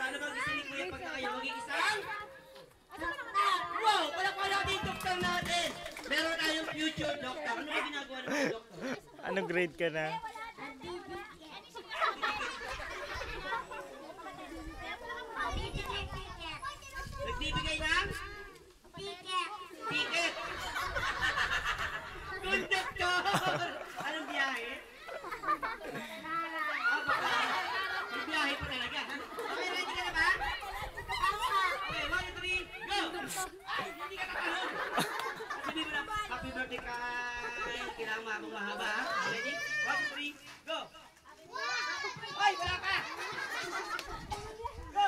Ano bang gusto ni Kuya pagka kayo maging isang? Wow! Palakpakan natin yung doktor natin! Meron tayong future doctor. Ano ba ginagawa ng mga doktor? Anong grade ka na? Nagbibigay ng? Ticket! Good doctor! Anong biyahe? May biyahe pa talaga. Okay, ready ka na ba? Okay, 1, 2, 3, go! Ay, hindi ka nakalun. Sabi mo na, happy birthday kay. Kailangan mo akong mahaba. Ready? 1, 2, 3, go! Ay, wala ka! Go!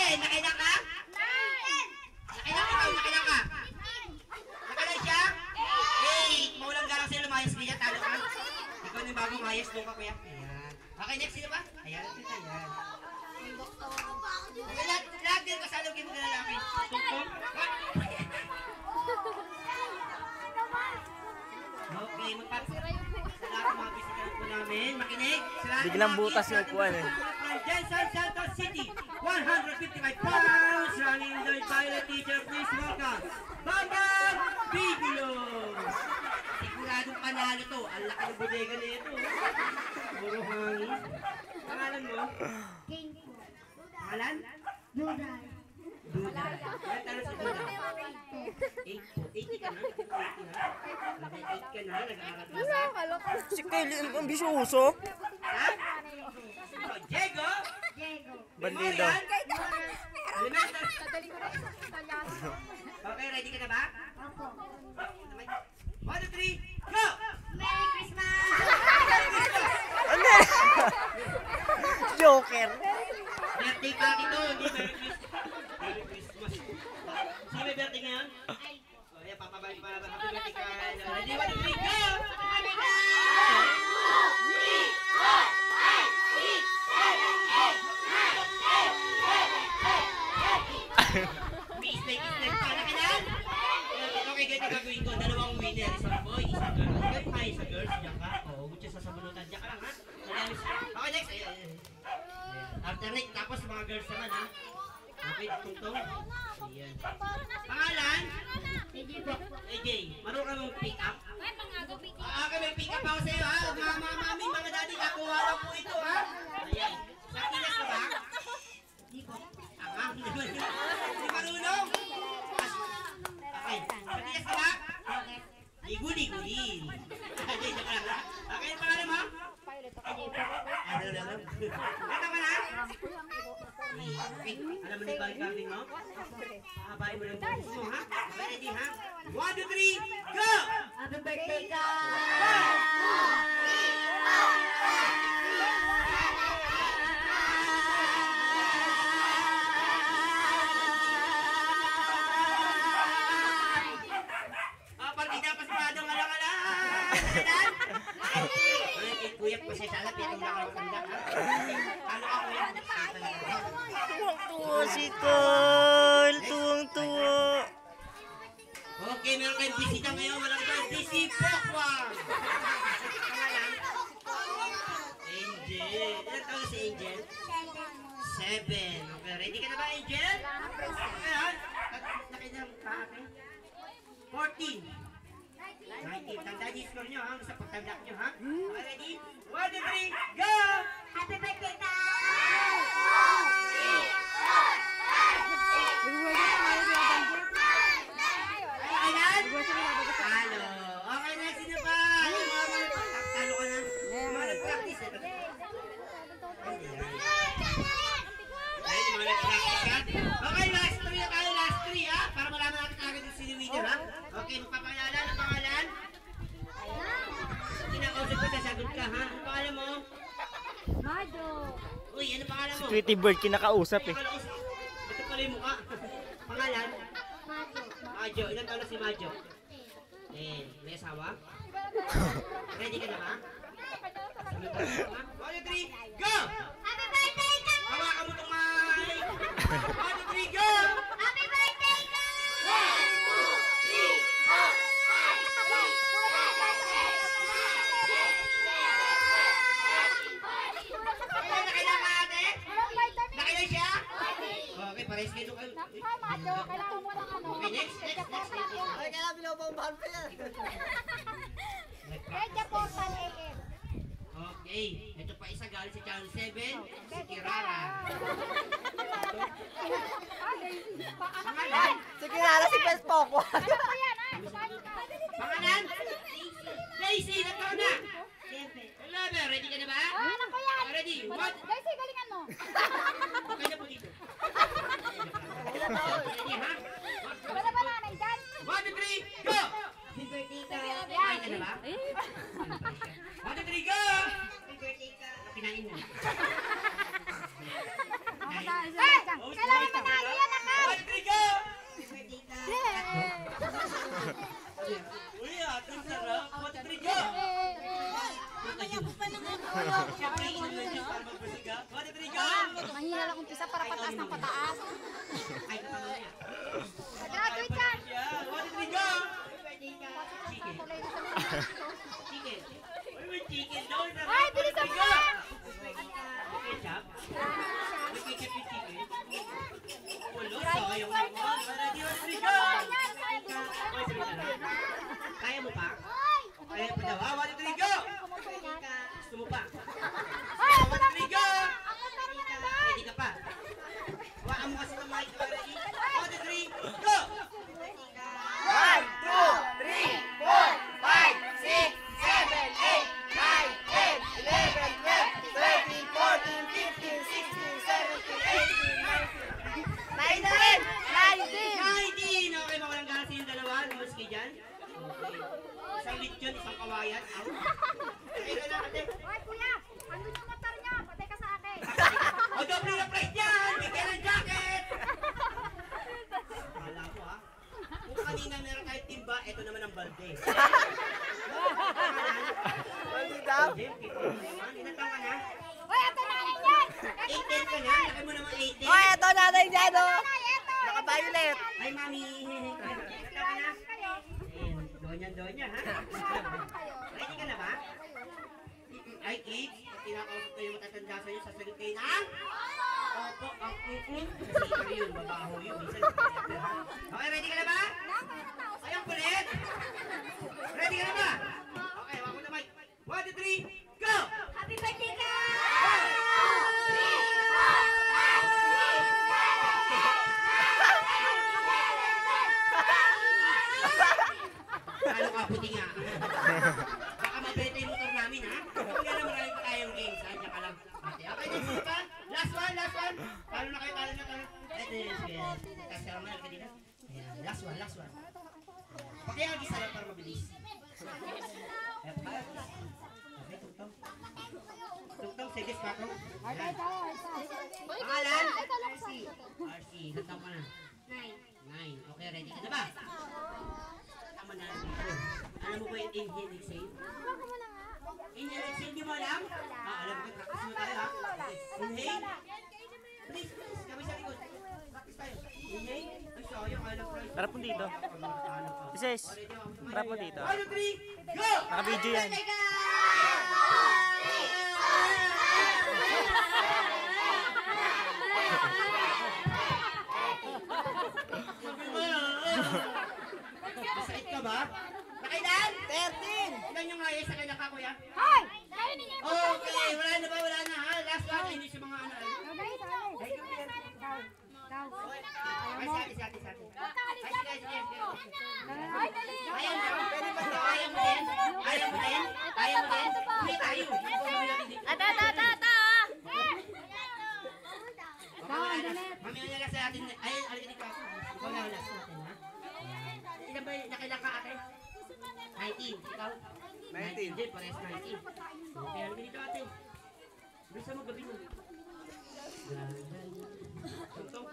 Nakailan ka? Nakailan ka? Nakailan siya? Hey, maulang garang sila lumayas niya, talo ka. Ikaw na yung bagong mayas, doon ka kuya. Ayan. Okay, next sino ba? Ayan, ayan. Lahat din kasalugin mo na lalaki. Tungkong. Okay, magpapasira yung sa lahat ng mga bisitahan po namin. Makinig. Biglang butas yung kuwan eh. Jensen Santos City, 155 pounds, running in the pilot teacher, please welcome, Bambang Bigulo. Siguradong panalo to, ang laki ng bodega na ito. Puro hangin. Pangalan mo? King po. Pangalan? Duday. Duday. Ilan talo sa Duday? 80 ka na? 8 ka na, nag-aaral ka na. Si Kyle, ambisyoso. Ha? Diego? Diego. Bandido. Okay, ready ka na ba? Opo. 1, 2, 3, go! Merry Christmas! Ano? Joker. Birthday party to, hindi Merry Christmas. Sino may birthday ngayon? O, yan, papabalik para happy birthday ka. Ready, 1, 2, 3, go! Mistake pa na kailan? Okay, ganyan gagawin ko. Dalawang winner, isang boy, isang girl. Ikaw pa, isang girls, diyan ka. Oo, good siya sa sabunutan. Diyan ka lang, ha? Okay, next. Ayan. Alternate, tapos mga girls naman, ha? Okay, tungtong. Ayan. Pangalan? AJ. Marunong ka mong pick up? Okay, may pick up ako sa'yo, ha? Mga mami, mga daddy, kakuha lang po ito, ha? Ayan. Sakinas ka ba? Hindi po. Hindi marunong? Okay. Sakinas ka ba? Liguli-guli. Okay, pangalan mo? Kata ka na? Okay. Alam mo na yung balik kambing mo? Habain mo lang yung mo, ha? Okay, ready, ha? 1, 2, 3, go! Happy birthday, ka! Partida pa sigurado nga lang alam. Kuya pa siya sana, pero nakakanda ka. Ano ka kuya? Tuwang-tuwa si Kyle. Tuwang-tuwa. Okay, meron kayong bisita ngayon. Walang kayong busy Pokwang. Angel. Ilan taon si Angel? 7. Okay, ready ka na ba, Angel? Okay, ha? Nakilang ka, okay? 14. 19. Tandaan yung score nyo, ha? Sa pagtandak nyo, ha? Okay, ready? 1, 2, 3, go! Happy birthday, ka! Kailan? Talo. Okay, next sino pa? Yung mga talo ka na. Mga nag-practice. Ay, mga nag-practice, ha? Okay, last 3 na tayo, last 3, ha? Para malaman natin agad yung siniwidyo, ha? Okay, magpapakilala ng pangalan? Kinakausap ko, sasagot ka, ha? Ano pangalan mo? Mado. Uy, ano pangalan mo? Tweety Bird kinakausap eh. Ito pala yung mukha. Pangalan? Mado. Majo. Ilan taon na si Majo? May asawa? Ready ka na ba? 1, 2, 3, go! Happy birthday, ka! Hawakan mo itong mic! 1, 2, 3, go! Happy birthday, ka! Okay, next. Ay, kaya binabangbahan pa yan. Kaya Portal AM. Okay, ito pa isa galing sa Channel 7, si Kirara. Pangalan? Si Kinara si Pes Poco. Ano po yan, ha? Sumali ka. Pangalan? Daisy, ilang taon na? 11, ready ka na ba? Ah, anak ko yan. Ready, what? Daisy, galingan mo. Okay na po dito. Ready, ha? Wala ba nanay dyan? 1, 2, 3, go! Happy birthday ka. Kumain ka na ba? 1, 2, 3, go! Pinain mo. Hey! Kailangan manalo yan, anak. 1, 2, 3, go! Yeah. Uy, ating sarap. 1, 2, 3, go! Mamaya ko pa naman. Siyempre, inulan niyo para magbasiga. 1, 2, 3, go! Mahina lang umpisa para pataas ng pataas. Ay, kapamaya. Graduate yan. 1, 2, 3, go! Chicken. Tuloy na sa mga. Chicken. Uy, may chicken doon. Ay, bilisan mo na. Ketchup? May ketchup yung chicken? Ulo, sayang naman. Ready, 1, 2, 3, go! Kaya mo pa? Kaya pa daw. 1, 2, 3, go! Gusto mo pa? Ay, ito 1, na 2, 3, go! po. Ready ka pa? Hawakan mo kasi ng mic. Ready? 1, 2, 3, go! 1, 2, 3, 4, 5, 6, 7, 8, 9, 10, 11, 12, 13, 14, 15, 16, 17, 18, 19, 19! 19! Okay, mawalang ganas yung dalawa. Lumas kayo dyan. Okay. Isang lechon, isang kawayan. Out. Okay ka lang, ate. Ay, kuya. Andun yung motor niya. Patay ka sa akin. O, doble na price yan! Bigyan ng jacket! Wala ko, ha? Kung kanina meron kahit timba, ito naman ang balde. Mali daw. Jim, kita mo naman. Ilan taon ka na? Uy, ito na yan yan. 18 ka na? Laki mo naman 18. Oy, eto nanay dyan, oh. Ito. Naka-violet. Ay, mami. Ilan taon ka na? Kayo. Donya, ha? Ready ka na ba? Ay, kids, pag kinakausap kayo matatanda sa'yo, sasagot kayo na? Opo, ang Kasi yun, babaho yun. Minsan, okay, ready ka na ba? Ay, ang kulit! Ready ka na ba? Okay, wako na mic. 1, 2, 3, go! Happy birthday ka. Ano ka, puti nga. Baka mabenta yung motor namin, ha? Kaya na marami pa tayong games, ha? Diyan ka lang. Okay, next pa. Last one. Talo na kayo. Kasi naman, kanina. Ayan, last one. Pakiyagis na lang para mabilis. Okay, tugtong. Tugtong, sige, patong. Pangalan? RC. Ilan taon ka na? 9. Okay, ready ka na ba? Tama na. Alam mo ba yung inhale, exhale? Inhale, exhale, di mo alam? Alam ko, practice mo tayo, ha? Inhale. Please, kami sa likod. Practice tayo. Inhale. Ay, sayang, alam ko. Harap mo dito. Sis, harap mo dito. 1, 2, 3, go! Naka-video yan. Masakit ka ba? Nakailan? 13. Ilan yung ayos sa kailan ka, kuya? Hoy! Kayo ninyo. Okay, wala na ha? Last one, hindi si mga ano. Ay, sa atin. Ay, sige. Ay, dali. Ayaw mo din? Uwi tayo. Mamaya na lang sa atin. Ay, alin ka. Ikaw na last natin, ha? Ilan ba nakailan ka, ate? 19. Ikaw? 19. Din, parehas 19. Okay, alin dito, ate. Bisa mo gabi mo. Tuntong.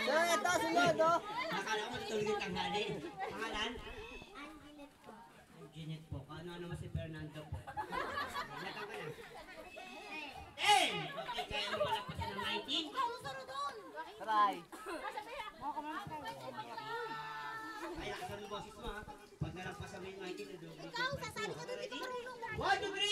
So, ito, sunod, oh. Nakala ko matutulog yung tanghali. Pangalan? Jeanette po. Ano naman si Fernando po? Ilan ka na? 10! Okay, kaya mo malagpasan ng 19? Try. Ay, lakasan mo boses mo ha. Pag nalagpas sa main mighty, Ikaw, sasali ka doon, di ka marunong. 1, 2, 3!